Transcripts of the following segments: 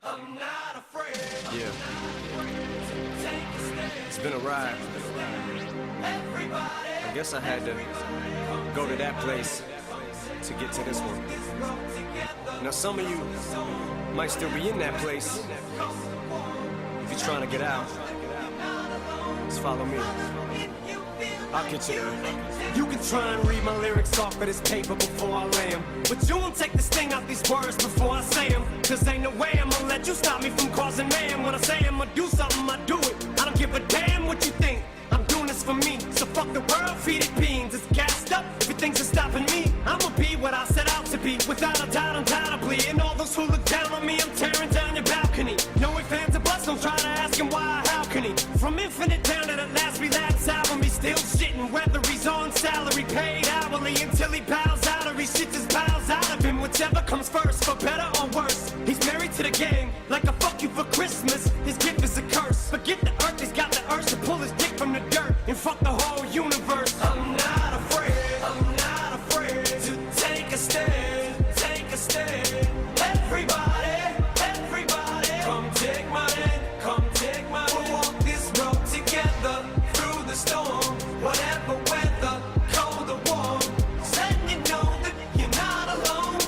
I'm not afraid. Yeah. Take a stand. It's been a ride. Everybody. I guess I had to go to that place to get to this one. Now some of you might still be in that place. If you're trying to get out, just follow me. I'll get you there. You can try and read my lyrics off of this paper before I lay 'em, but you won't take the sting out these words before I say 'em. Cause ain't no way I'ma let you stop me from causing mayhem. When I say I'ma do something, I do it. I don't give a damn what you think. I'm doing this for me, so fuck the world, feed it beans. It's gassed up, everything's just stopping me. I'ma be what I set out to be, without a doubt, undoubtedly. And all those who look down on me, I'm tearing down your balcony. No ifs, ands, or buts, don't try to ask him why or how can he. From Infinite down to the last relapse album, he's still shitting, whether he's on salary, paid hourly, until he bows out or he shits his bowels out of him. Whichever comes first, for better or worse. He's married to the game, like a fuck you for Christmas. His gift is a curse. Forget the earth, he's got the urge to pull his dick from the dirt and fuck the whole universe. I'm not afraid. I'm not afraid to take a stand. Take a stand. Everybody, everybody, come take my hand. Come take my hand. We'll walk this road together through the storm. Whatever weather, cold or warm. Letting you know that you're not alone.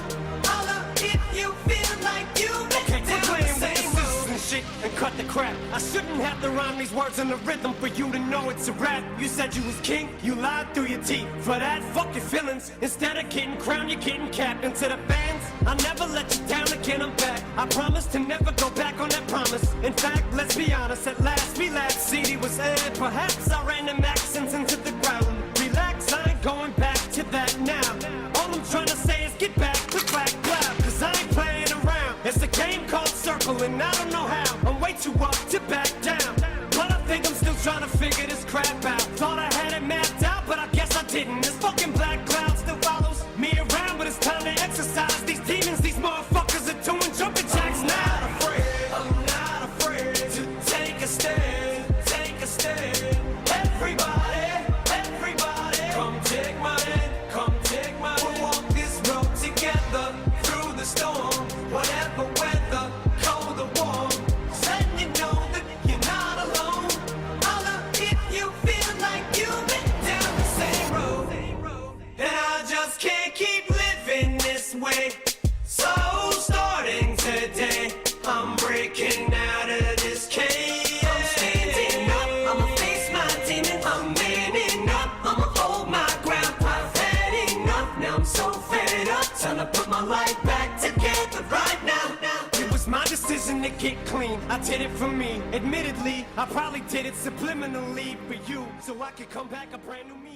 Holla if you feel like you've been down the same road. And shit and cut the crap. I shouldn't have to rhyme these words in the rhythm for you to know it's a rap. You said you was king, you lied through your teeth. For that, fuck your feelings. Instead of getting crowned, you're getting capped. And to the fans, I'll never let you down again, I'm back. I promise to never go back on that promise. In fact, let's be honest, at last we laughed. CD was aired, perhaps I ran them accents into the ground. Relax, I ain't going back to that now. All I'm trying to say is get back to black cloud. Cause I ain't playing around. It's a game called Circle and I don't know how. I'm way too up to back down, but I think I'm still trying to figure this crap out. Thought I had it mapped out, but I guess I didn't. This fucking black cloud still follows me around, but it's time to exercise these demons. These motherfuckers are doing jumping jacks now. I'm not afraid to take a stand. Take a stand. Everybody, everybody, come take my hand. Come take my hand. We'll walk this road together through the storm. Whatever weather, cold or warm. Letting you know that you're not alone. Holla if you feel like you've been down the same road. And I just can't keep living this way. So starting today, I'm breaking out of this cage. I'm standing up, I'ma face my demons. I'm manning up, I'ma hold my ground. I've had enough, now I'm so fed up. Time to put my life back together right now. It was my decision to get clean. I did it for me. Admittedly, I probably did it subliminally for you, so I could come back a brand new me.